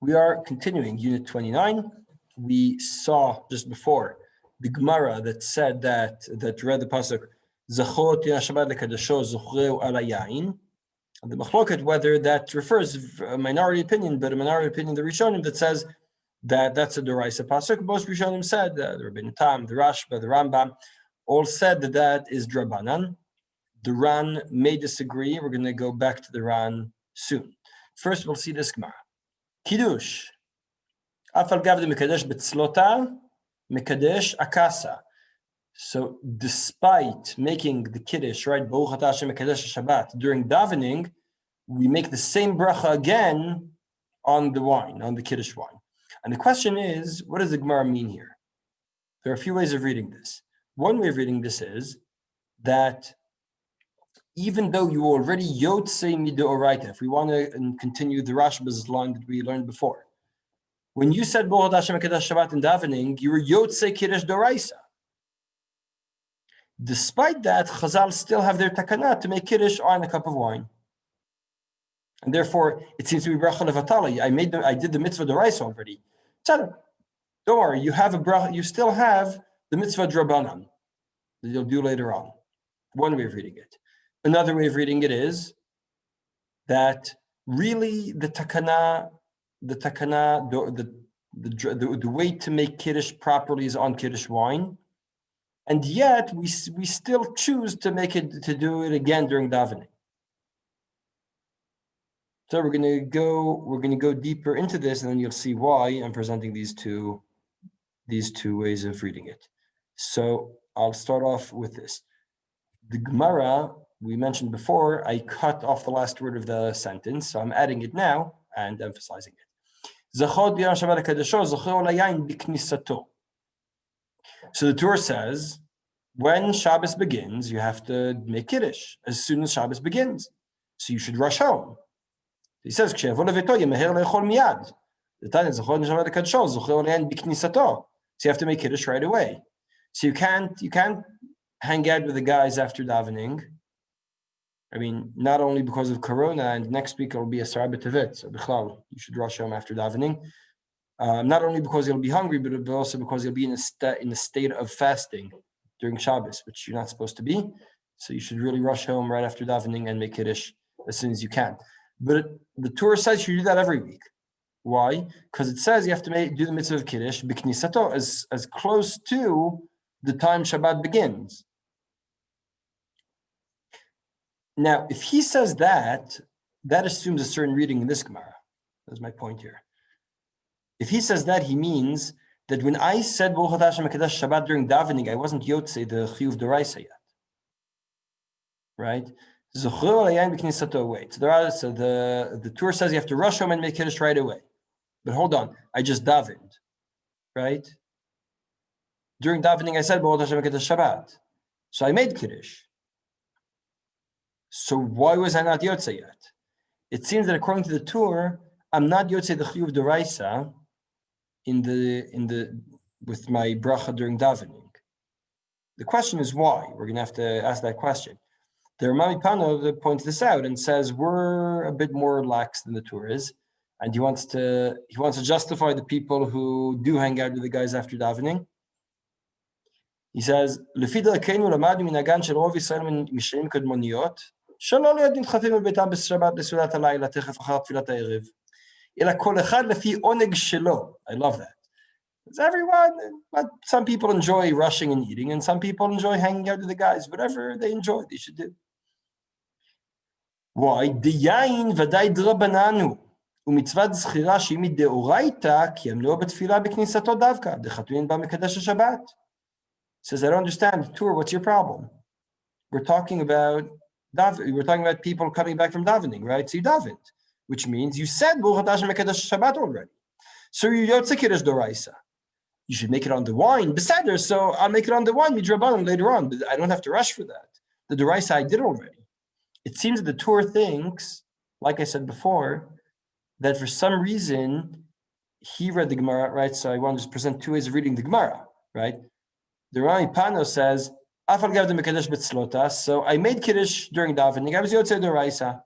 We are continuing Unit 29. We saw just before the Gemara that said that read the pasuk Zachot Shabbat lekadasho zuchreu ala yain. The machloket whether that refers a minority opinion, but a minority opinion the Rishonim that says that that's a Doraisa pasuk. Most Rishonim said the Rabbeinu Tam, the Rashba, the Rambam all said that is Drabanan. The Ran may disagree. We're going to go back to the Ran soon. First, we'll see this Gemara. Kiddush. Afal gavde mekadesh betzlota, mekadesh akasa. So, despite making the Kiddush, right, Baruch Atah Hashem mekadesh Shabbat, during davening, we make the same bracha again on the wine, on the Kiddush wine. And the question is, what does the Gemara mean here? There are a few ways of reading this. One way of reading this is that even though you already yotzei midoraita, if we want to continue the Rashba's line that we learned before, when you said Baruch Hashem Kiddush Shabbat in davening, you were yotzei Kiddush Doraisa. Despite that, Chazal still have their takana to make Kiddush on a cup of wine, and therefore it seems to be bracha levatala. I did the mitzvah Doraisa already. Don't worry, you have a bracha. You still have the mitzvah Drabanan that you'll do later on. One way of reading it. Another way of reading it is that really the way to make Kiddush properly is on Kiddush wine, and yet we still choose to do it again during davening. So we're going to go deeper into this, and then you'll see why I'm presenting these two ways of reading it. So I'll start off with this. The Gemara we mentioned before, I cut off the last word of the sentence, so I'm adding it now and emphasizing it. So the Torah says, when Shabbos begins, you have to make Kiddush as soon as Shabbos begins. So you should rush home. He says, so you have to make Kiddush right away. So you can't hang out with the guys after davening. I mean, not only because of Corona, and next week it'll be a Sarah B'Tevet, so B'chlal, you should rush home after davening. Not only because you'll be hungry, but also because you'll be in a state of fasting during Shabbos, which you're not supposed to be. So you should really rush home right after davening and make Kiddush as soon as you can. But the Torah says you do that every week. Why? Because it says you have to do the mitzvah of Kiddush b'knisato as close to the time Shabbat begins. Now, if he says that assumes a certain reading in this Gemara. That's my point here. If he says that, he means that when I said Baruch Atah Hashem Kiddush Shabbat during davening, I wasn't yotzei the Shiur Doraisa yet. Right? Wait. So the Torah says you have to rush home and make Kiddush right away. But hold on, I just davened. Right? During davening, I said Baruch Atah Hashem Kiddush Shabbat. So I made Kiddush. So why was I not yotzei yet? It seems that according to the Torah, I'm not yotzei the Shiur Doraisa with my bracha during davening. The question is why. We're going to have to ask that question. The Ramami Pano points this out and says we're a bit more lax than the Torah is, and he wants to justify the people who do hang out with the guys after davening. He says, "Lefi da'keinu lamadu minagan shel rov Yisrael mishayim kadmoniyot." שלא לא יודעים דחפים בביתם בשבת לסעודת הלילה תכף אחר תפילת הערב, אלא כל אחד לפי עונג שלו. I love that. Because some people enjoy rushing and eating, and some people enjoy hanging out with the guys. Whatever they enjoy, they should do. Why? דיין ודאי דרבננו, ומצוות זכירה שהיא מדאורייתא, כי אמנוה בתפילה בכניסתו דווקא, דחתוין בה מקדש השבת. Says, I don't understand. Tur, what's your problem? We're talking about people coming back from davening, right? So you davened, which means you said Baruch Atah Hashem Kiddush Shabbat already. So you yotzei Kiddush Doraisa. You should make it on the wine, beseder. So I'll make it on the wine midrabanan later on, but I don't have to rush for that. The Doraisa I did already. It seems that the Torah thinks, like I said before, that for some reason he read the Gemara, right? So I want to just present two ways of reading the Gemara, right? The Rami Pano says, so I made Kiddush during davening. I was yotzei Doraisa.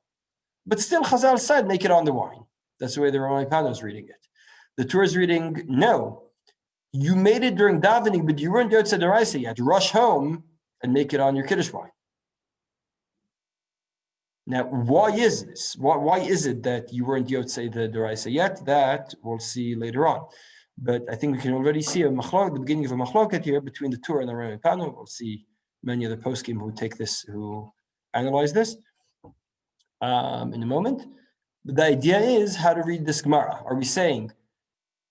But still Chazal said, make it on the wine. That's the way the Ramah Pano is reading it. The Torah is reading, no, you made it during davening, but you weren't Yotzei D'Oraisa yet. Rush home and make it on your Kiddush wine. Now, why is this? Why is it that you weren't Yotzei the D'Oraisa yet? That we'll see later on. But I think we can already see the beginning of a machloket here between the Torah and the Ramah Pano. We'll see many of the poskim who analyze this in a moment. But the idea is how to read this Gemara. Are we saying,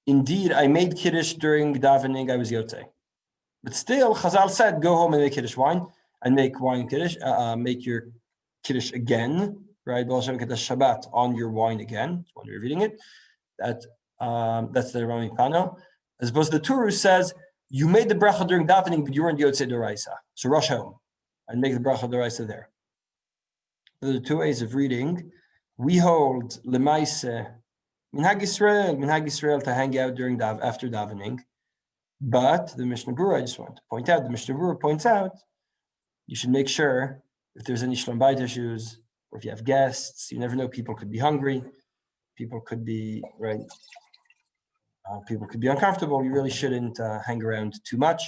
indeed, I made Kiddush during davening, I was Yotzei. But still, Chazal said, go home and make Kiddush wine, and make wine Kiddush, make your Kiddush again, right? Shabbat on your wine again, when you're reading it. That's the Rami Pano. As opposed to the Torah says, you made the bracha during davening, but you weren't Yotzei D'Oraisa. So rush home and make the bracha D'Oraisa there. There are two ways of reading. We hold Lemaise Minhag Yisrael to hang out after davening. But the Mishnah Berurah, I just want to point out, the Mishnah Berurah points out, you should make sure if there's any Shalom Bayit issues, or if you have guests, you never know, people could be hungry, people could be, right, people could be uncomfortable. You really shouldn't hang around too much.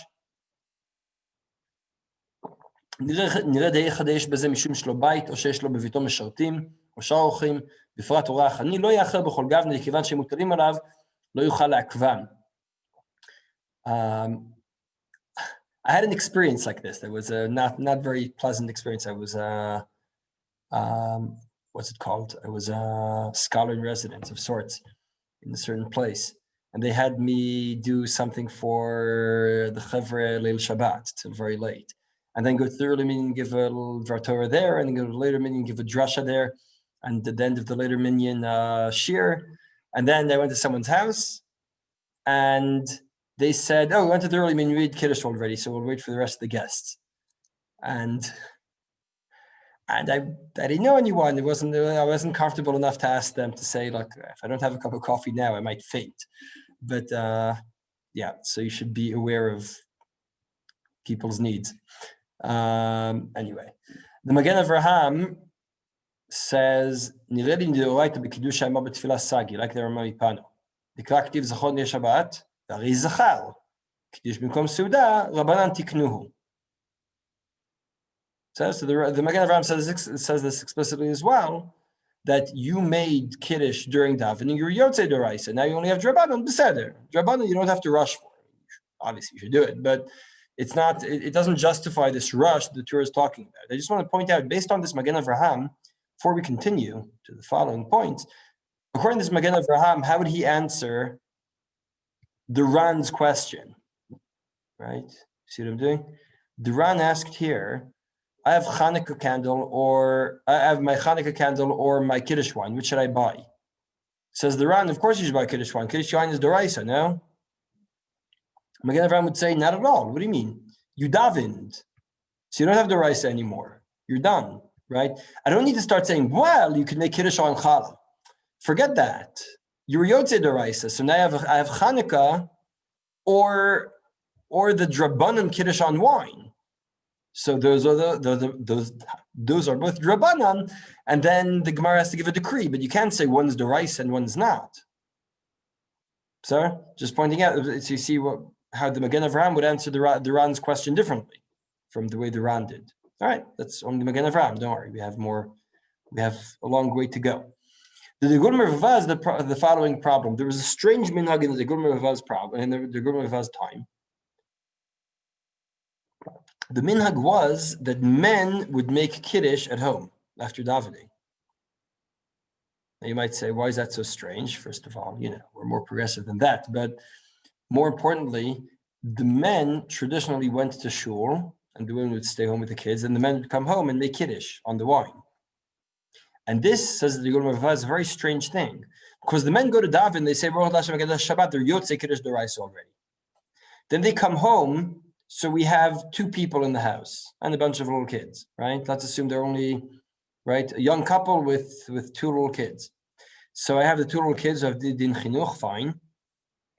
נראה די יחדש בזה משום שלו בית, או שיש לו בביתו משרתים, או שאר אורחים, בפרט אורח עני, לא יאחר בכל גבנה, כיוון שהם מוטלים עליו, לא יוכל לעכבם. I had an experience like this. That was a not very pleasant experience. I was what's it called? I was a scholar in residence of sorts in a certain place. And they had me do something for the Chevre Leil Shabbat till very late. And then go to the early minyan, give a little Dvar Torah there, and then go to the later minyan, give a drasha there, and at the end of the later minyan, Shiur. And then I went to someone's house, and they said, "Oh, we went to the early minyan, read Kiddush already, so we'll wait for the rest of the guests." And I didn't know anyone. I wasn't comfortable enough to ask them to say, "Look, if I don't have a cup of coffee now, I might faint." But yeah, so you should be aware of people's needs. Anyway, the Magen Avraham says, "Nireli nidorayta b'kiddush ha'ema b'tfilas sagi," like the Ramah Pano. The Kraktiv Zachor Shabbat, Ari Zachar. Kiddush b'mkom Suda, Rabbanan tiknuhu. So the Magen Avraham says this explicitly as well, that you made Kiddush during davening, you're Yotzei D'Oraisa. Now you only have Drabanan, Beseder. Drabanan you don't have to rush for. Obviously you should do it, but it's not. It doesn't justify this rush the Torah is talking about. I just want to point out, based on this Magen Avraham, before we continue to the following points, according to this Magen Avraham, how would he answer the Ran's question? Right? See what I'm doing? The Ran asked here, I have Hanukkah candle, or I have my Hanukkah candle or my Kiddush wine. Which should I buy? Says the Ran, of course you should buy Kiddush wine. Kiddush wine is D'Oraisa, no? Magen Avraham would say, not at all. What do you mean? You davened. So you don't have D'Oraisa anymore. You're done, right? I don't need to start saying, well, you can make Kiddush on Challah. Forget that. You're Yotzei D'Oraisa. So now I have Hanukkah or the Drabanan Kiddush on wine. So those are those are both Drabanan, and then the Gemara has to give a decree, but you can't say one's D'Oraisa and one's not. So just pointing out, so you see how the Magen Avraham would answer the Ran's question differently from the way the Ran did. All right, that's only Magen Avraham. Don't worry, we have a long way to go. The Degur Mervavah is the following problem. There was a strange minhag in the Degur Mervavah's problem, in the Degur Mervavah's time. The minhag was that men would make Kiddush at home after davening. Now you might say, why is that so strange? First of all, we're more progressive than that. But more importantly, the men traditionally went to shul, and the women would stay home with the kids, and the men would come home and make Kiddush on the wine. And this, says the Degur Mervavah, is a very strange thing, because the men go to daven, they say, Baruch Hashem Shabbat, they're Yotzei Kiddush D'Oraisa already. Then they come home, so we have two people in the house and a bunch of little kids, right? Let's assume they're only, right, a young couple with two little kids. So I have the two little kids who have din chinuch, fine.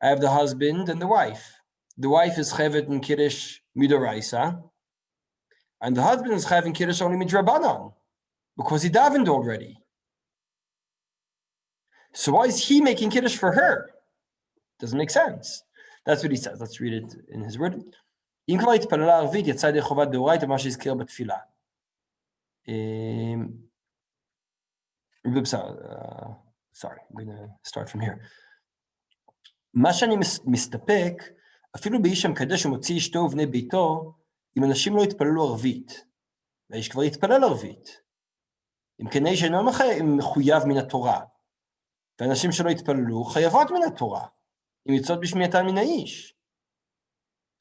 I have the husband and the wife. The wife is chevet in Kiddush midoraisa, and the husband is chevet in Kiddush only midrabanan, because he davened already. So why is he making Kiddush for her? Doesn't make sense. That's what he says. Let's read it in his word. אם כבר התפללה ערבית, יצא ידי חובת דאורייתא, מה שהזכיר בתפילה. Sorry, I'm going to start from here. מה שאני מסתפק, אפילו באיש המקדש ומוציא אשתו ובני ביתו, אם אנשים לא יתפללו ערבית, והאיש כבר יתפלל ערבית. אם כן האיש אינו מחויב מן התורה, ואנשים שלא יתפללו חייבות מן התורה, אם יוצאות בשמיעתן מן האיש.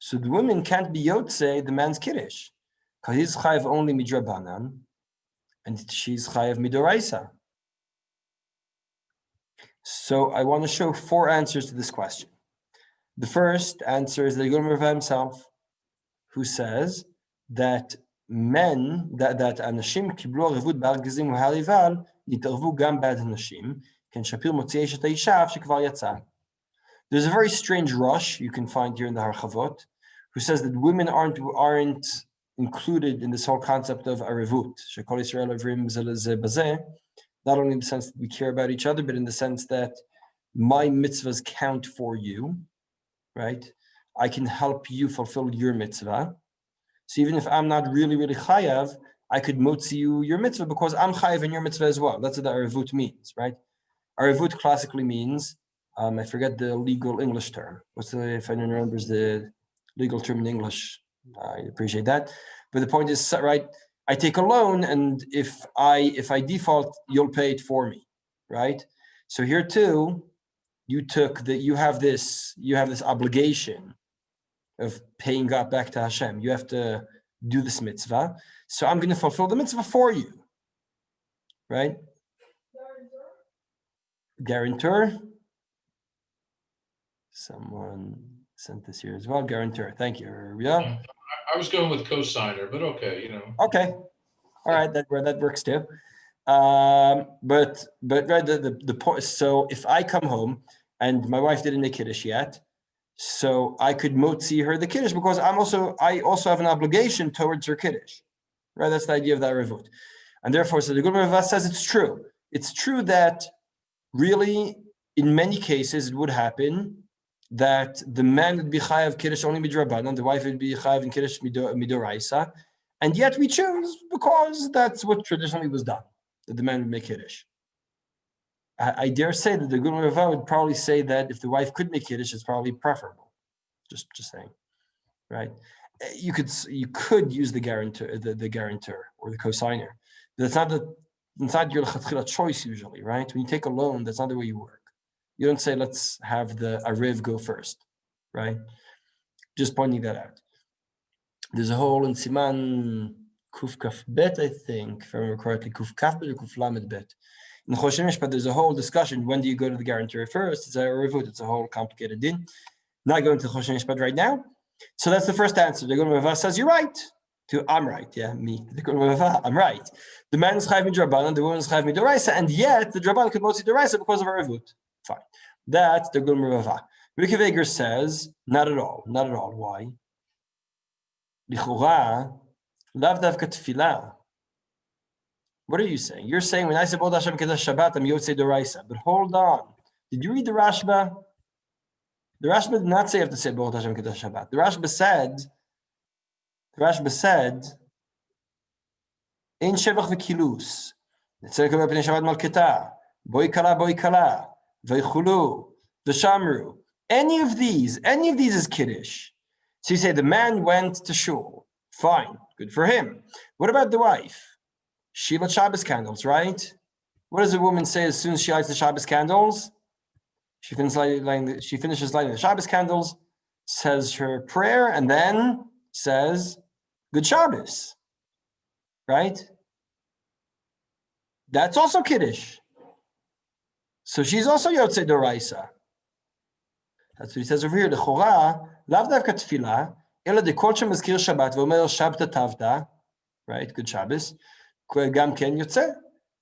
So the women can't be yotzei the man's kiddush, because he's chayav only midrabanan, and she's chayav midoraisa. So I want to show 4 answers to this question. The first answer is the Yigul Merva himself, who says that men, that anashim kiblu arivut b'ar gezim u'har ival, yit'arvu gam b'ad anashim, ken shapir motzi'ei eshet ha'isha shekvar yatsa. There's a very strange rush you can find here in the Harchavot, who says that women aren't included in this whole concept of arivut. Shekol Yisrael avrim zeh lezeh bazeh. Not only in the sense that we care about each other, but in the sense that my mitzvahs count for you, right? I can help you fulfill your mitzvah. So even if I'm not really chayav, I could motzi you your mitzvah because I'm chayav in your mitzvah as well. That's what the arivut means, right? Arivut classically means, I forget the legal English term. If anyone remembers the legal term in English, I appreciate that. But the point is, right, I take a loan, and if I default, you'll pay it for me, right? So here too, you have this obligation of paying up back to Hashem. You have to do this mitzvah. So I'm going to fulfill the mitzvah for you, right? Guarantor. Someone sent this here as well. Guarantor. Thank you. Yeah. I was going with cosigner, but okay, Okay. All right, that works too. But right, the point. So if I come home and my wife didn't make Kiddush yet, so I could motzi her the Kiddush because I also have an obligation towards her Kiddush, right? That's the idea of that revut, and therefore, so the Yigul Merva says it's true. It's true that really, in many cases, it would happen that the man would be chayav Kiddush only midrabanan, and the wife would be chayav in Kiddush midoraisa, and yet we choose because that's what traditionally was done, that the man would make Kiddush. I dare say that the Yigul Merva would probably say that if the wife could make Kiddush, it's probably preferable. Just saying, right? You could use the guarantor, the guarantor or the cosigner. But it's not your lechatchila choice usually, right? When you take a loan, that's not the way you work. You don't say, let's have the Ariv go first, right? Just pointing that out. There's a whole in Siman Kuf Kaf Bet, I think, if I remember correctly, Kuf Kaf Bet or Kuf Lamed Bet. In the Choshen Mishpat, there's a whole discussion. When do you go to the guarantor first? It's a Arivut. It's a whole complicated din. Not going to the Choshen Mishpat right now. So that's the first answer. The Yigul Merva says, you're right. I'm right. Yeah, me. The Yigul Merva, I'm right. The man is chayav midrabanan, the woman is chayav midoraisa, and yet the drabanan could motzi doraisa because of Arivut. Fine. That's the Yigul Merva. Rabbi Akiva says, not at all. Not at all. Why? Lichura, lav davka tefillah. What are you saying? You're saying when I say Bod Hashem Kiddush Shabbat, I'm yotzei doraisa. But hold on. Did you read the Rashba? The Rashba did not say you have to say Bod Hashem Kiddush Shabbat. The Rashba said, Ein shevach v'kilus. Netzeh kaveh pnei Shabbat malketa. Boi kala. V'chulu. V'shamru. Any of these is Kiddush. So you say the man went to shul. Fine. Good for him. What about the wife? She lit Shabbos candles, right? What does a woman say as soon as she lights the Shabbos candles? She finishes lighting the Shabbos candles, says her prayer, and then says, Good Shabbos. Right? That's also Kiddush. So she's also Yotzei Doraisa. That's what he says over here. The Chora, lav davka tefillah, ela de kol shemazkir Shabbat, v'omer Shabbat tavta, right? Good Shabbos. Gam ken Yotzei.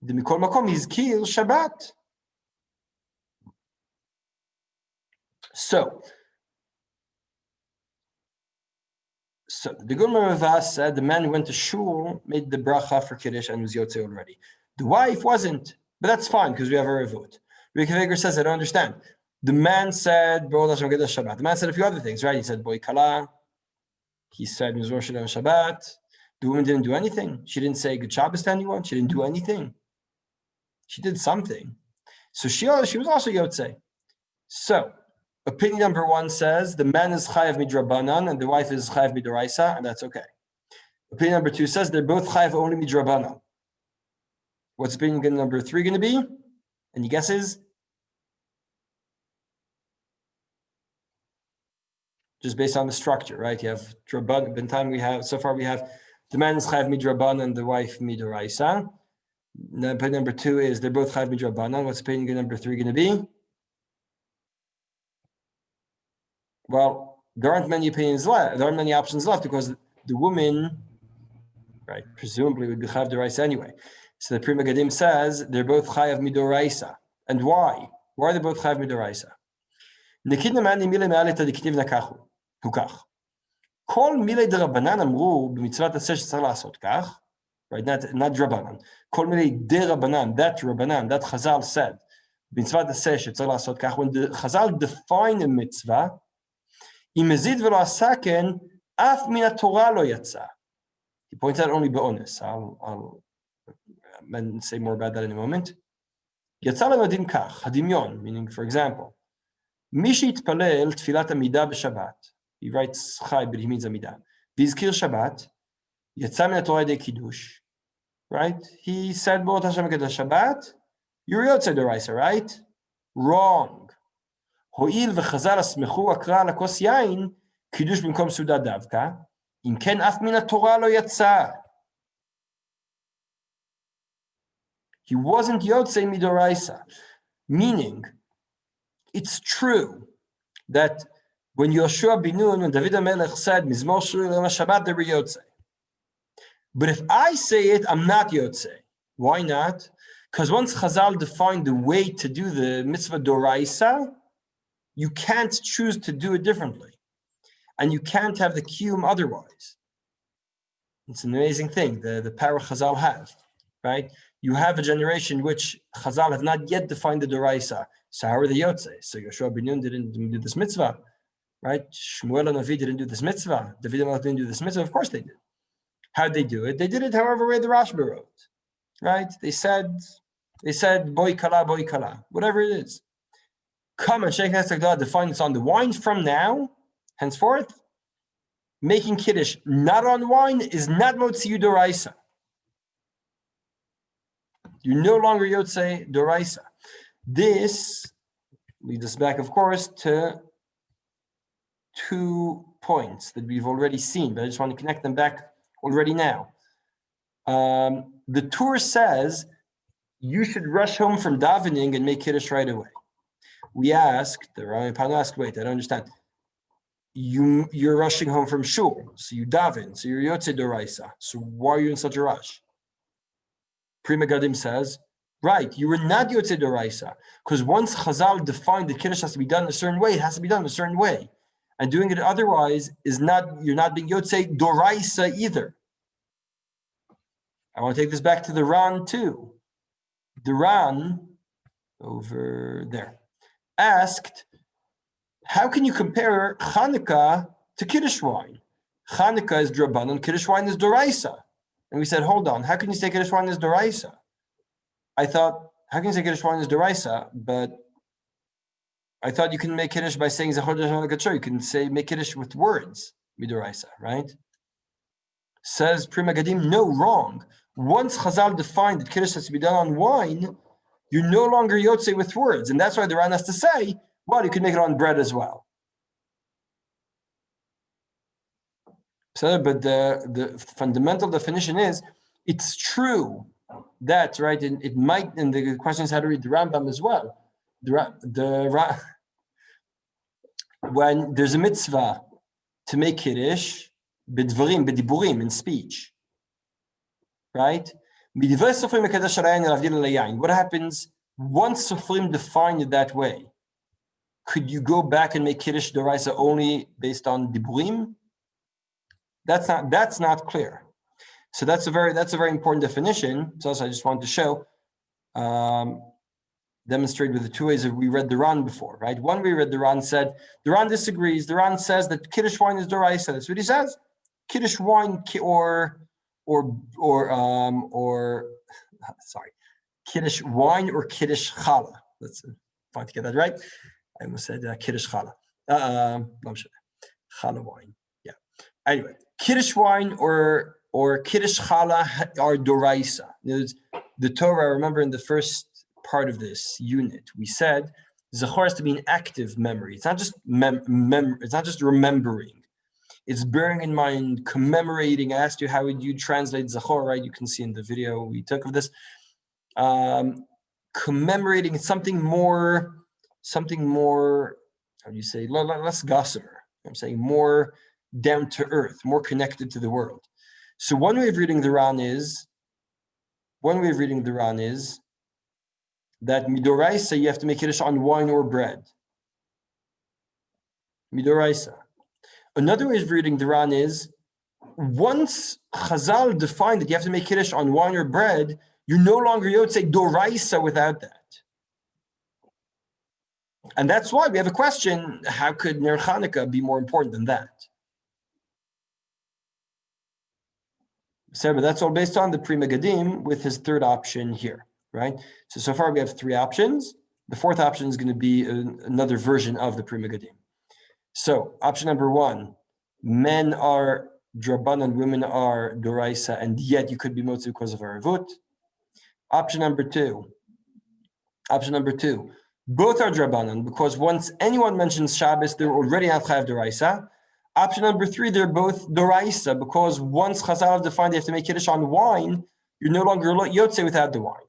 De mikol makom hizkir Shabbat. So the Yigul Merva said the man who went to shul made the bracha for Kiddush and was Yotzei already. The wife wasn't, but that's fine because we have a revut. Rabbi Akiva says, I don't understand. The man said, Shabbat. The man said a few other things, right? He said, Boy Kala. He said, Mizor Shalom Shabbat. The woman didn't do anything. She didn't say good Shabbos to anyone. She didn't do anything. She did something. So she was also Yotzei. So, opinion number 1 says the man is Chayav Midrabanan and the wife is Chayav Midoraisa, and that's okay. Opinion number 2 says they're both Chayav only Midrabanan. What's opinion number 3 going to be? Any guesses? Just based on the structure, right? You have Draban, so far we have the man is Chayav Midrabanan and the wife Midoraisa. Opinion number 2 is they're both Chayav Midrabanan. What's opinion number 3 going to be? Well, there aren't many opinions left. There aren't many options left because the woman, right, presumably would be Chayav Midoraisa anyway. So the Pri Megadim says they're both Chayav Midoraisa. And why? Why are they both Chayav Midoraisa? Nekidna mani mile me'aleta diktiv nakachu. Hukach. Kol mile derabanan amru b'mitzvat aseh shetzarich la'asot kach. Right, not Drabanan. Kol mile derabanan, that Rabbanan, that Chazal said, b'mitzvat aseh shetzarich la'asot kach. When the Chazal define a mitzvah, אם מזיד ולא עשה כן, אף מן התורה לא יצא. He points out only באונס. I'll say more about that in a moment. יצא לנו הדין כך, הדמיון, meaning, for example, מי שהתפלל תפילת עמידה בשבת, he writes חי, but he means עמידה, והזכיר שבת, יצא מן התורה ידי קידוש, right? He said באות השם כדת השבת, you're יוצא דורייסה, right? Wrong. הואיל וחז"ל הסמכו הקרא על הכוס יין, קידוש במקום סעודה דווקא, אם כן אף מן התורה לא יצא. He wasn't Yotzei Midoraisa. Meaning, it's true that when Yoshua bin Nun and David HaMelech said, Mizmor Shiur Shabbat, they were Yotzei. But if I say it, I'm not Yotzei. Why not? Because once Chazal defined the way to do the mitzvah Doraisa, you can't choose to do it differently. And you can't have the kiyum otherwise. It's an amazing thing, the power Chazal have, right? You have a generation which Chazal have not yet defined the Doraisa. So how are the Yotzei? So Yoshua bin Nun didn't do this mitzvah, right? Shmuel and Navi didn't do this mitzvah. David HaMelech didn't do this mitzvah. Of course they did. How'd they do it? They did it however way the Rashba wrote, right? They said, boy kala, whatever it is. Come and Sheikh Hesed define this on the wine from now, henceforth. Making Kiddush not on wine is not Motziyu Doraisa. You're no longer Yotzei Doraisa. This leads us back, of course, to 2 points that we've already seen, but I just want to connect them back already now. The Tur says you should rush home from davening and make Kiddush right away. We asked, the Rabbi Pano asked, wait, I don't understand. You're rushing home from Shiur, so you daven, so you're Yotzei Doraisa. So why are you in such a rush? Pri Megadim says, right, you were not Yotzei Doraisa, because once Chazal defined that Kiddush has to be done a certain way, it has to be done a certain way. And doing it otherwise is not, you're not being Yotzei Doraisa either. I want to take this back to the Ran too. The Ran, over there, asked, how can you compare Chanukah to Kiddush wine? Chanukah is Drabanan, Kiddush wine is Doraisa. And we said, hold on, how can you say Kiddush wine is Doraisa? I thought, how can you say Kiddush wine is Doraisa? But I thought you can make Kiddush by saying Zachor Dashon Kachor. You can say, make Kiddush with words, Midoraisa, right? Says Pri Megadim, no, wrong. Once Chazal defined that Kiddush has to be done on wine, you're no longer Yotzei with words. And that's why the Ran has to say, well, you can make it on bread as well. So, but the fundamental definition is, it's true that, right, it might, and the question is how to read the Rambam as well. When there's a mitzvah to make Kiddush, bediburim, in speech, right? What happens once Sofrim defined it that way? Could you go back and make Kiddush Doraisa only based on diburim? That's not clear. So that's a very important definition. So I just wanted to show demonstrated with the two ways that we read the Ran before, right? One way we read the Ran said, the Ran disagrees. The Ran says that Kiddush wine is Doraisa. That's what he says. Kiddush wine Kiddush wine or Kiddush challah. Let's find to get that right. I almost said Kiddush challah. Challah wine. Yeah. Anyway, Kiddush wine or Kiddush challah are Doraisa. The Torah, remember in the first part of this unit, we said Zachor has to be an active memory. It's not just it's not just remembering. It's bearing in mind, commemorating. I asked you how would you translate Zachor, right? You can see in the video we took of this. Commemorating something more, how do you say, less gossamer. I'm saying more down to earth, more connected to the world. So one way of reading the Ran is that midoraisa, you have to make Kiddush on wine or bread. Midoraisa. Another way of reading the Ran is, once Chazal defined that you have to make Kiddush on wine or bread, you're no longer Yotzei Doraisa without that. And that's why we have a question, how could Ner Chanukah be more important than that? So, but that's all based on the Pri Megadim with his third option here, right? So far we have three options. The fourth option is going to be another version of the Pri Megadim. So option number one, men are Drabanan, women are Doraisa, and yet you could be Motzi because of Arevut. Option number two, both are Drabanan, because once anyone mentions Shabbos, they're already not Chayav Doraisa. Option number three, they're both Doraisa, because once Chazal have defined they have to make Kiddush on wine, you're no longer Yotze without the wine.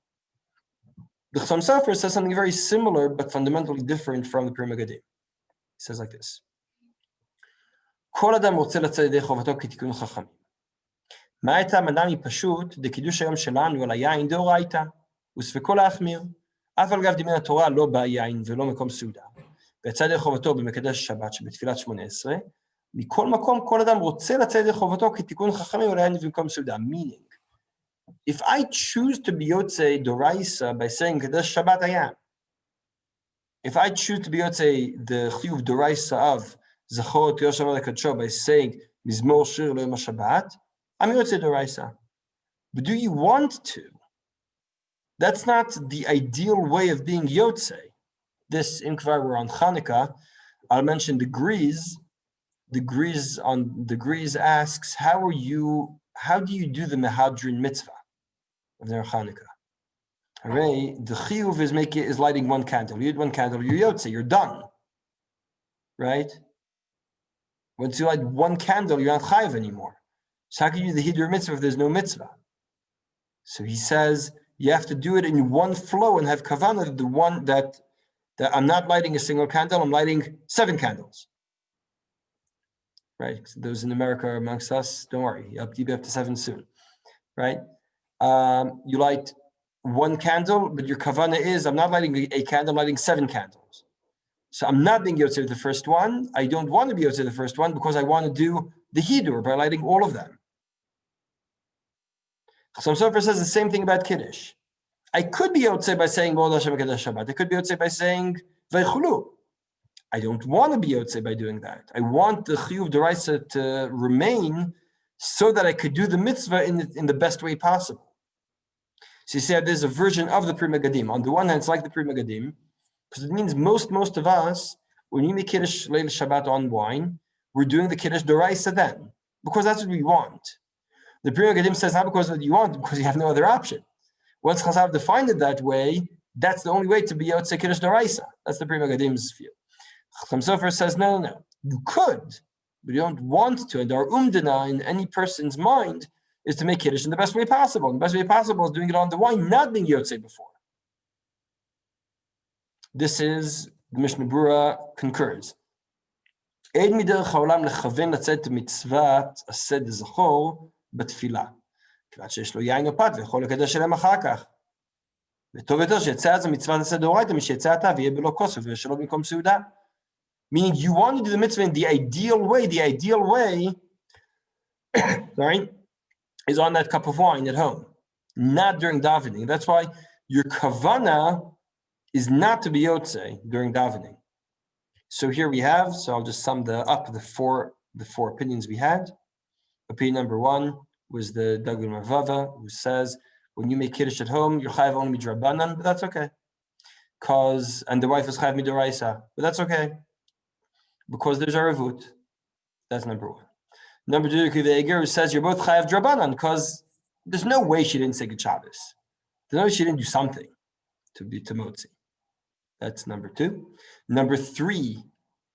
The Chassam Sofer says something very similar, but fundamentally different from the Pri Megadim. He says like this. כל אדם רוצה לצאת ידי חובתו כתיקון חכמים. מה הייתה מנע מפשוט דקידוש היום שלנו על היין דאורייתא, וספקו להחמיר, אף על גב דמיון התורה לא בא יין ולא מקום סעודה, ויצא ידי חובתו במקדש שבת שבתפילת 18, מכל מקום כל אדם רוצה לצאת ידי חובתו כתיקון חכמים על היין במקום סעודה. Meaning, if I choose to be Yotzei Doraisa by saying Kiddush Shabbat Hayam, if I choose to be Yotzei the Chiyuv Doraisa of Zachor Yoshav Kadsho by saying Mizmor Shir Le'Yom Shabbat, I'm Yotzei Doraisa. But do you want to? That's not the ideal way of being Yotzei. This, in Kvar, we're on Chanukah. I'll mention degrees. Degrees asks, how do you do the Mehadrin mitzvah of their Chanukah? Hooray, the Chiyuv is lighting one candle. You light one candle, you're Yotzei, you're done. Right? Once you light one candle, you're not Chayiv anymore. So how can you do the Hidur mitzvah if there's no mitzvah? So he says, you have to do it in one flow and have kavanah, the one that I'm not lighting a single candle, I'm lighting 7 candles. Right? So those in America are amongst us, don't worry, you'll be up to 7 soon. Right? You light one candle, but your kavanah is, I'm not lighting a candle, I'm lighting 7 candles. So I'm not being Yotzei with the first one. I don't want to be Yotzei with the first one because I want to do the Hidur by lighting all of them. Chassam Sofer says the same thing about Kiddush. I could be Yotzei by saying Bo'od Hashem Kiddush Shabbat. I could be Yotzei by saying Veichulu. I don't want to be Yotzei by doing that. I want the Chiyuv D'Oraisa to remain so that I could do the mitzvah in the best way possible. So you said there's a version of the Pri Megadim. On the one hand, it's like the Pri Megadim, because it means most of us, when you make Kiddush Leil Shabbat on wine, we're doing the Kiddush D'Oraisa then, because that's what we want. The Pri Megadim says not because of what you want, because you have no other option. Once Chazal defined it that way, that's the only way to be Yotzei Kiddush D'Oraisa. That's the Pri Megadim's view. Chassam Sofer says, no. You could, but you don't want to. And our umdana in any person's mind is to make Kiddush in the best way possible. And the best way possible is doing it on the wine, not being Yotzei before. This is, the Mishnah Berurah concurs. Eid miderech haolam lechaven ltzet mitzvat ased zachor בתפילה. כיוון שיש לו יין או פת ויכול לקדש אליהם אחר כך. וטוב יותר שיצא אז המצוות עשה דאורייתא משיצא עתה ויהיה בלא כוסף ושלא במקום סעודה. Meaning you want to do the mitzvah in the ideal way, sorry, is on that cup of wine at home, not during davening. That's why your kavanah is not to be yotze during davening. So here we have, so I'll just sum up the four opinions we had. Opinion number one was the Dagun Marvava, who says, when you make Kiddush at home, you're chayav only midrabanan, but that's okay. And the wife is chayav midoraisa, but that's okay. Because there's a revut. That's number one. Number two, who says you're both chayav drabanan, because there's no way she didn't say good Shabbos. There's no way she didn't do something to motzi. That's number two. Number three,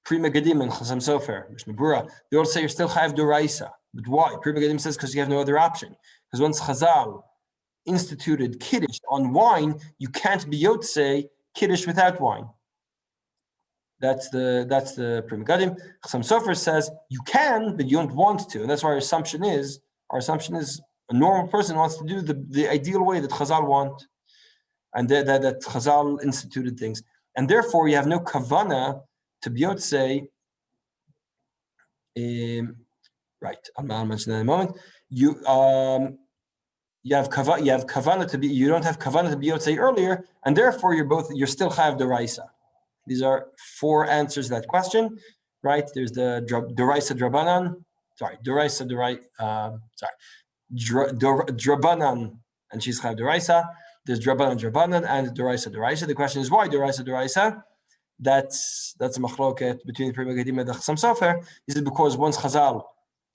Pri Megadim and Chasam Sofer, Mishnah Berurah, they all say you're still chayav doraisa. But why? Pri Megadim says because you have no other option. Because once Chazal instituted Kiddush on wine, you can't be yotze Kiddush without wine. That's the Pri Megadim. Chasam Sofer says you can, but you don't want to. And that's why our assumption is a normal person wants to do the ideal way that Chazal want. And that Chazal instituted things. And therefore, you have no kavana to be yotze. Right, I'll mention that in a moment. You have kavana to be. You don't have kavana to be yotze earlier, and therefore you're still chayav doraisa. These are four answers to that question, right? There's the doraisa drabanan. Drabanan, and she's chayav doraisa. There's drabanan, and doraisa. The question is why doraisa? That's a machloket between the Pri Megadim and the Chasam Sofer. Is it because once Chazal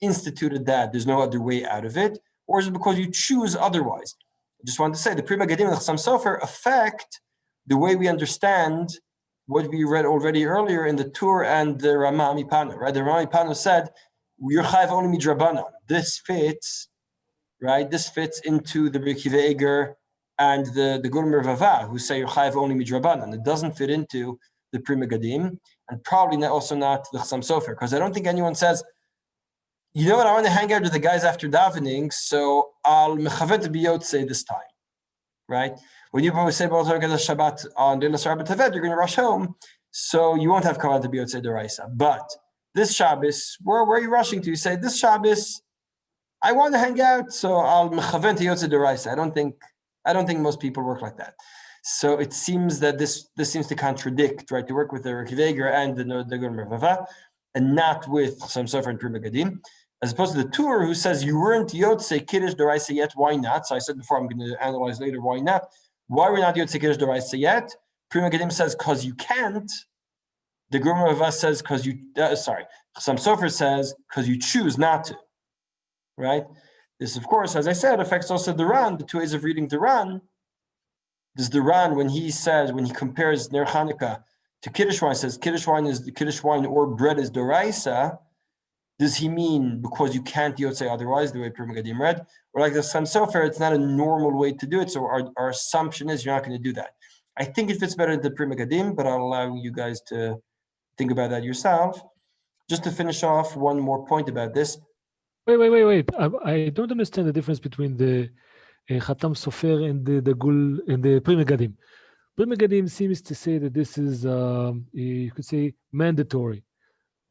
instituted that there's no other way out of it, or is it because you choose otherwise? I just want to say the Pri Megadim and the Chasam Sofer affect the way we understand what we read already earlier in the Tur and the Rama Mipano. Right, the Rama Mipano said you're chayav only midrabanan. This fits, right? This fits into the B'Kiva Eger and the Gurmer Vava, who say you're chayav only midrabanan. It doesn't fit into the Pri Megadim, and probably also not the Chasam Sofer, because I don't think anyone says, you know what, I want to hang out with the guys after davening, so I'll mechavet to be yotze this time, right? When you say Shabbat on Leila Shabbat Tevet, you're going to rush home, so you won't have kavanah to be yotze deraisa. But this Shabbos, where are you rushing to? You say, this Shabbos, I want to hang out, so I'll mechavet to yotze deraisa. I don't think most people work like that. So it seems that this seems to contradict, right? To work with the Rekiveger and the Gurmer Vava, and not with Chasam Sofer and Pri Megadim, as opposed to the Tur, who says you weren't yotze Kiddush D'Oraisa yet. Why not? So I said before, I'm going to analyze later why not. Why we're not yotze Kiddush D'Oraisa yet? Pri Megadim says because you can't. The Gurmer Vava says because you. Chasam Sofer says because you choose not to. Right. This, of course, as I said, affects also the Ran. The two ways of reading the Ran. There's the Ran when he compares Ner Chanukah to Kiddush wine, says Kiddush wine or bread is doraisa. Does he mean because you can't yotze otherwise, the way Pri Megadim read? Or like the Chasam Sofer, it's not a normal way to do it, so our assumption is you're not going to do that. I think it fits better than Pri Megadim, but I'll allow you guys to think about that yourself. Just to finish off, one more point about this. Wait. I don't understand the difference between the Khatam Sofer and the Gul and the Pri Megadim. Pri Megadim seems to say that this is, you could say, mandatory.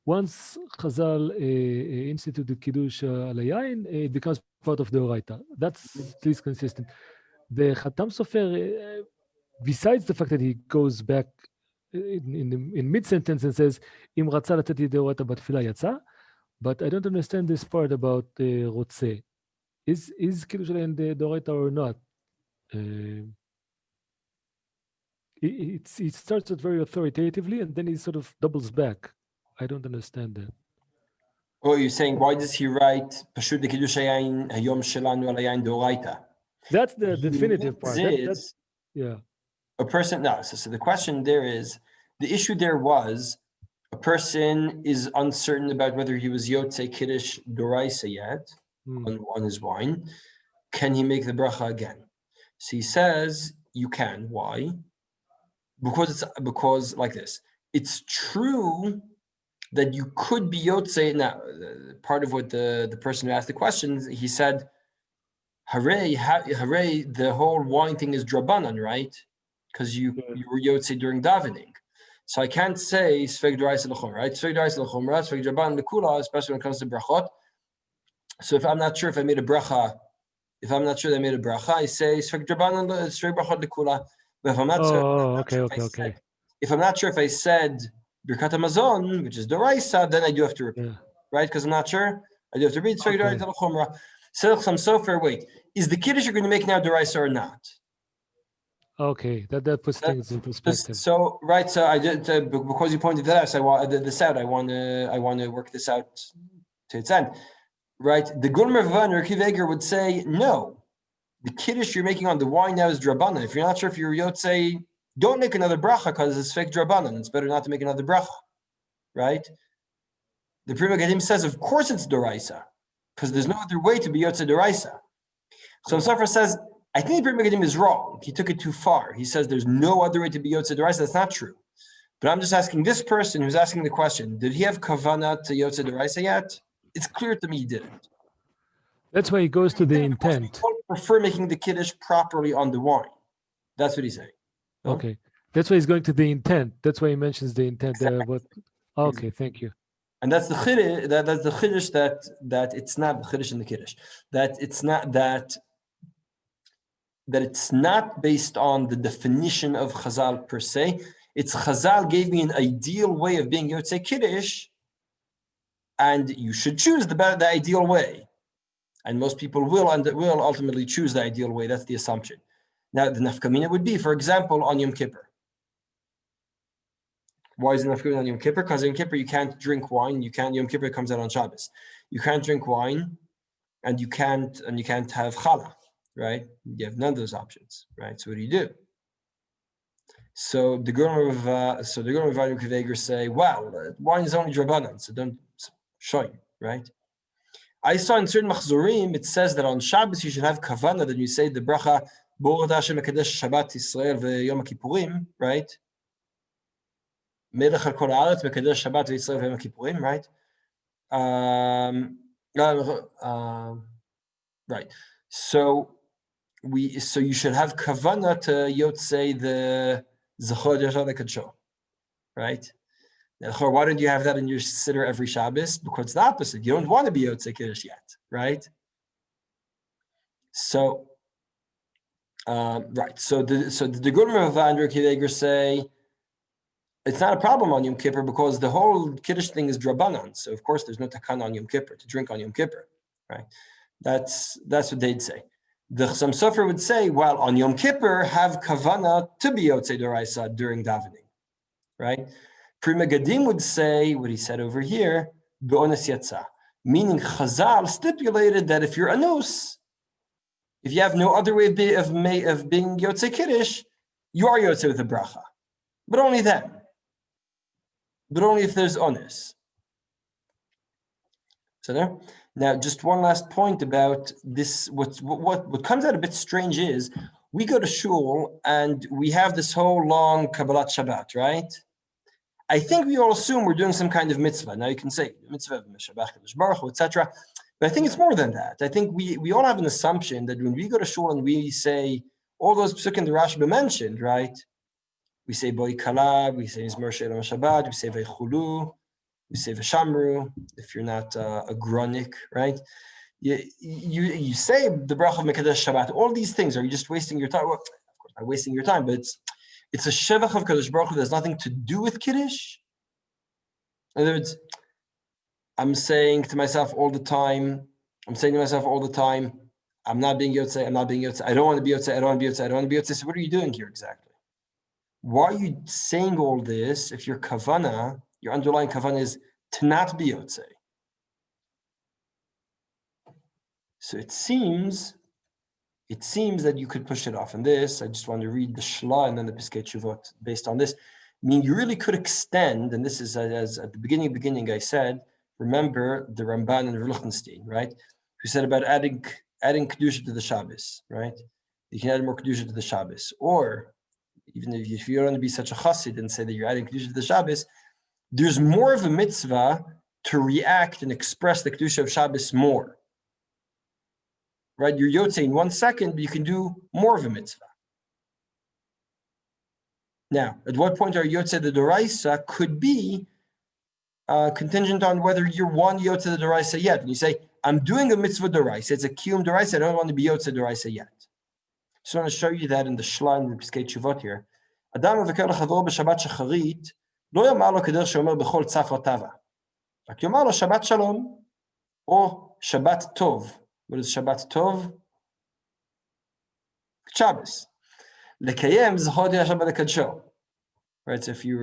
Once Chazal instituted Kiddush al Yain, it becomes part of the Oraita. That's at least consistent. The Khatam Sofer, besides the fact that he goes back in mid-sentence and says, Im Ratza latati deoraita batfila yatsa, but I don't understand this part about Rotze. Is Kiddush in the Doraita or not? It starts out very authoritatively and then he sort of doubles back. I don't understand that. Oh, you're saying why does he write Pashut de Kiddush Hayayin Hayom Shelanu Al Hayayin Doraita? That's the definitive part. Yeah. A person. No. So the question there is, the issue there was a person is uncertain about whether he was Yotze Kiddush Doraisa yet. On his wine, can he make the bracha again? So he says you can. Why? Because like this. It's true that you could be yotze. Now, part of what the person who asked the questions, he said, "Hooray! The whole wine thing is drabanan, right? Because you were yotze during davening. So I can't say sfeg d'oraisa l'chumra, right? Sfeg d'oraisa l'chumra, sfeg drabanan l'kula, especially when it comes to brachot. So if I'm not sure if I made a bracha, I say sfeg drabanan sfeg brachot l'kula. But if I'm not, Okay. If I'm not sure if I said Birkat Hamazon, which is Doraisa, then I do have to repeat, right? Because I'm not sure. I do have to read. So wait, is the Kiddush you're going to make now Doraisa or not? Okay, that puts things in perspective. So right, so I did because you pointed that out. So I want this out. I want to work this out to its end, right? The Gulmer Van or Kiveger would say no. The Kiddush you're making on the wine now is Drabanan. If you're not sure if you're Yotze, don't make another bracha because it's fake Drabanan. It's better not to make another bracha, right? The Pri Megadim says, of course it's Doraisa, because there's no other way to be Yotze Doraisa. So Safra says, I think the Pri Megadim is wrong. He took it too far. He says there's no other way to be Yotze Doraisa. That's not true. But I'm just asking this person who's asking the question, did he have Kavana to Yotze Doraisa yet? It's clear to me he didn't. That's why he goes to the intent. I prefer making the Kiddush properly on the wine. That's what he's saying. No? Okay. That's why he's going to the intent. That's why he mentions the intent. Exactly. Okay, thank you. And that's the Chiddush, that's the Chiddush that it's not the Chiddush in the Kiddush. That it's not based on the definition of Chazal per se. It's Chazal gave me an ideal way of being Yotzei Kiddush, and you should choose the ideal way. And most people will ultimately choose the ideal way. That's the assumption. Now, the nafkamina would be, for example, on Yom Kippur. Why is it nafkamina on Yom Kippur? Because on Yom Kippur you can't drink wine. Yom Kippur comes out on Shabbos. You can't drink wine, and you can't have challah, right? You have none of those options, right? So what do? So the Gurma of Vayu Kiveger say, well, wine is only drabanan, so don't show you, right? I saw in certain machzorim, it says that on Shabbos you should have kavana, then you say the bracha, Borat Hashem Mekadesh Shabbat Yisrael veYom Kippurim, right? Melech al Kol Haaretz Mekadesh Shabbat Yisrael veYom Kippurim, right? Right. So you should have kavana to Yotzei the Zachor Yashad Kadsho, right? Now, why don't you have that in your siddur every Shabbos? Because it's the opposite. You don't want to be Yotzei Kiddush yet, right? So, right. So the Gurma of Andrew Kiveger say it's not a problem on Yom Kippur because the whole Kiddush thing is drabanan. So of course there's no takana on Yom Kippur to drink on Yom Kippur, right? That's what they'd say. The Chassam Sofer would say, well, on Yom Kippur have kavana to be Yotzei Doraisa during davening, right? Pri Megadim would say what he said over here, be'ones yatsa, meaning Chazal stipulated that if you're anus, if you have no other way of being Yotzei Kiddush, you are Yotzei with the bracha. But only then. But only if there's ones. So there. Now, just one last point about this. What comes out a bit strange is we go to shul and we have this whole long Kabbalat Shabbat, right? I think we all assume we're doing some kind of mitzvah. Now you can say mitzvah, Shabbat, Kiddush Baruch Hu, etc. But I think it's more than that. I think we all have an assumption that when we go to shul and we say all those psukim the Rashba mentioned, right? We say Boi Kala, we say Mizmor Shalom Shabbat, we say Veichulu, we say Veshamru, if you're not a Gronik, right? You say the bracha of Mekadesh Shabbat. All these things, are you just wasting your time? Well, of course, not wasting your time, but it's a shevach of Kadosh Baruch Hu that has nothing to do with Kiddush. In other words, I'm saying to myself all the time, I'm not being Yotzei, I don't want to be Yotzei, So what are you doing here exactly? Why are you saying all this if your kavana, your underlying kavana is to not be Yotzei? So it seems that you could push it off. And this, I just want to read the Shla and then the Piskei Teshuvot based on this. I mean, you really could extend, and this is as at the beginning I said, remember the Ramban and Lichtenstein, right? Who said about adding Kedusha to the Shabbos, right? You can add more Kedusha to the Shabbos. Or, even if you don't want to be such a chassid and say that you're adding Kedusha to the Shabbos, there's more of a mitzvah to react and express the Kedusha of Shabbos more. Right? You're Yotzei in 1 second, but you can do more of a mitzvah. Now, at what point are Yotzei the Doraisa could be contingent on whether you're one Yotzei the Doraisa yet. When you say, I'm doing a mitzvah Doraisa, it's a Kiyum Doraisa, I don't want to be Yotzei Doraisa yet. Just want to show you that in the Shla in the Piskei Tshuvot here. אדם מבקר לחברו בשבת שחרית, לא יאמר לו כדרך שאומר בכל צפרא טבא. רק יאמר לו שבת שלום, או שבת טוב. What is שבת טוב? Shabbos. לקיים זכות יום השבת לקדשו. Right, so if you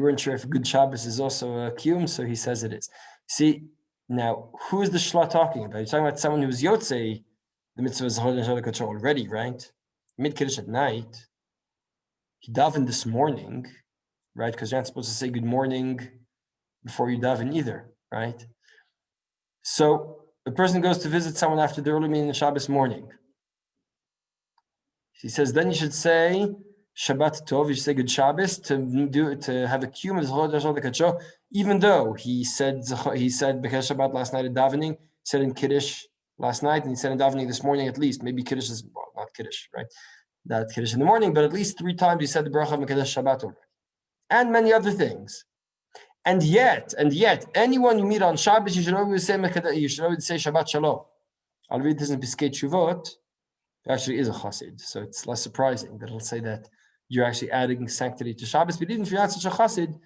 weren't sure if good Shabbos is also a kiyum, so he says it is. See, now, who is the Shla talking about? You're talking about someone who's Yotzei, the mitzvah is Zechot Yom HaKadosh already, right? Mid Kiddush at night, he davened this morning, right? Because you're not supposed to say good morning before you daven either, right? So a person goes to visit someone after the early meeting on Shabbos morning. He says, then you should say Shabbat Tov, you should say good Shabbos to have a kiyum of Zechot Yom HaKadosh, even though he said Bekesh Shabbat last night at davening, said in Kiddush last night, and he said in davening this morning at least. Maybe Kiddush is, well, not Kiddush, right? Not Kiddush in the morning, but at least 3 times he said the bracha of Bekesh Shabbat already. And many other things. And yet, anyone you meet on Shabbos, you should always say Shabbat Shalom. I'll read this in Piskei Tshuvot. It actually is a chassid, so it's less surprising that it'll say that you're actually adding sanctity to Shabbos. But even if you're not such a chassid,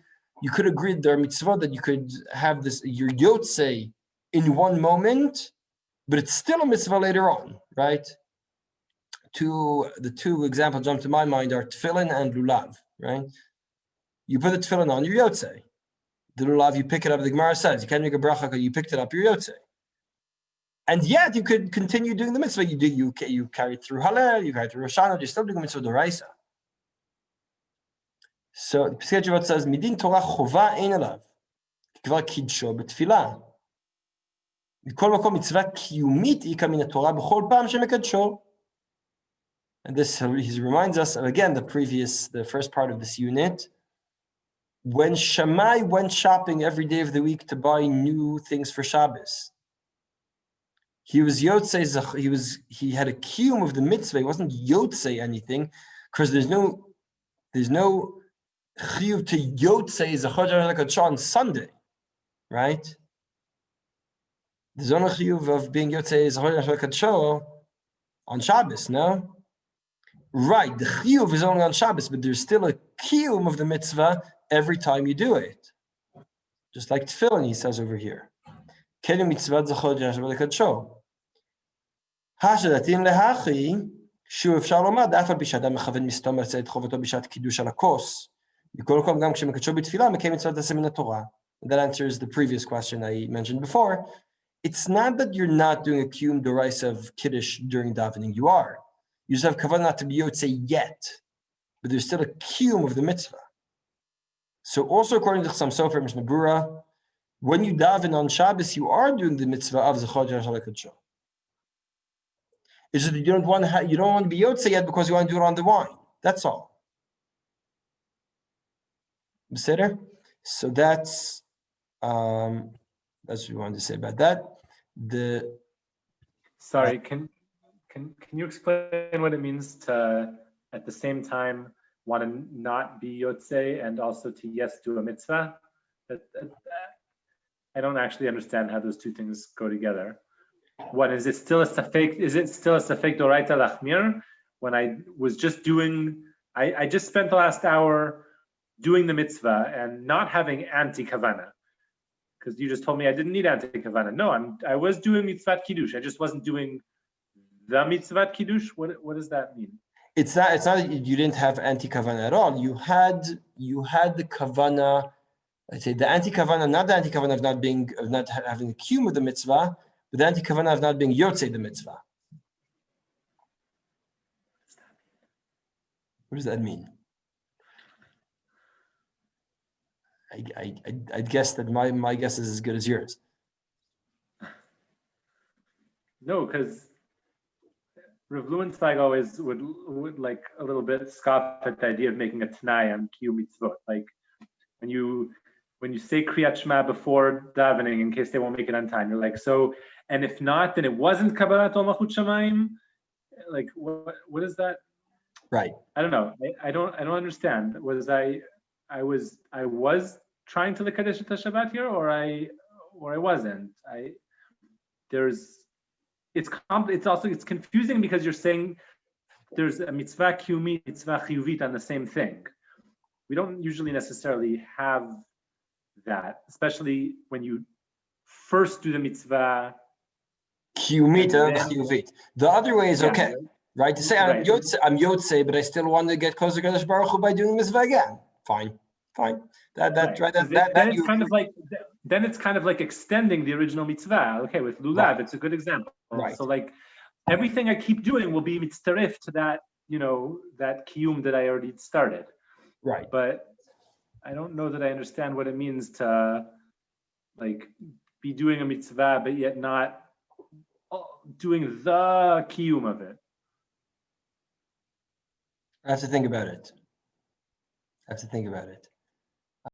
you could agree there are mitzvot that you could have this, your yotzei in one moment, but it's still a mitzvah later on, right? The two examples jump to my mind are tefillin and lulav, right? You put the tefillin on, your yotzei. The lulav, you pick it up, the Gemara says, you can't make a bracha because you picked it up, your yotzei. And yet you could continue doing the mitzvah. You carry it through Hallel, you carry it through Rosh Hashanah, you're still doing the mitzvah d'oraisa. So the Piskei Tshuvot says, Midin Torah chova ein elav, kvar kidsho betfilah. Mikol makom mitzvah kiyumit ika min haTorah b'chol pam shemekadsho. And this, he reminds us of, again, the first part of this unit. When Shammai went shopping every day of the week to buy new things for Shabbos, he was yotzei. He had a kiyum of the mitzvah. He wasn't yotzei anything, because there's no chiyuv to yotzei zechot HaKadosh on Sunday, right? There's no chiyuv of being yotzei zechot HaKadosh on Shabbos, no? Right, the chiyuv is only on Shabbos, but there's still a kiyum of the mitzvah every time you do it. Just like tefillin, he says over here. Kenu mitzvah zechot HaKadosh. השדתים להכי, שוב אפשר לומר, דאף על פי שאדם מכוון מסתום לצאת את חובתו בשעת קידוש על הכוס. מכל מקום גם כשמקדשו בתפילה, מקיים מצוות עשה מן התורה. That answers the previous question I mentioned before. It's not that you're not doing a kiyum d'oraisa of Kiddush during davening. You are. You just have kavod not to be yotzei yet, but there's still a kiyum of the mitzvah. So also according to Chassam Sofer Mishnah Berurah, when you daven on Shabbos, you are doing the mitzvah of Zechot Yom HaKadosh. It's just that you don't want to be yotzei yet because you want to do it on the wine. That's all. Beseder? So that's what we wanted to say about that. Sorry, can you explain what it means to at the same time want to not be yotzei and also to yes do a mitzvah? I don't actually understand how those two things go together. What is it still a safek? Is it still a safek doraita lachmir? When I was just doing, I just spent the last hour doing the mitzvah and not having anti-kavana, because you just told me I didn't need anti-kavana. No, I was doing mitzvat kiddush. I just wasn't doing the mitzvat kiddush. What does that mean? It's not that you didn't have anti-kavana at all. You had the kavana. I'd say the anti-kavana, not the anti-kavana of not having the kiyum of the mitzvah, but the anti-kavana of not being yotzei the mitzvah. What does that mean? I guess that my guess is as good as yours. No, because Rav Blumenstein always would like a little bit scoff at the idea of making a t'nai on kiyum mitzvot. Like when you say Kriyat Shema before davening in case they won't make it on time, you're like, so, and if not, then it wasn't Kabbalat Malchut Shamayim. Like what is that? Right. I don't know. I don't understand. I was trying to Kaddish at Shabbat here, or I wasn't. It's confusing because you're saying there's a mitzvah kiyumit, mitzvah chiyuvit on the same thing. We don't usually necessarily have that, especially when you first do the mitzvah. Kiyumit and then- chiyuvit. The other way is Yeah, okay, right? To say I'm Right. Yotze, but I still want to get closer to Kadosh Baruch Hu by doing the mitzvah again. Fine. That Right. right. 'Cause That then you it's kind of like extending the original mitzvah. Okay, with lulav, Right. it's a good example. Right. So like everything I keep doing will be mitzaref to that, that kiyum that I already started. right. But I don't know that I understand what it means to like be doing a mitzvah, but yet not doing the kiyum of it. I have to think about it.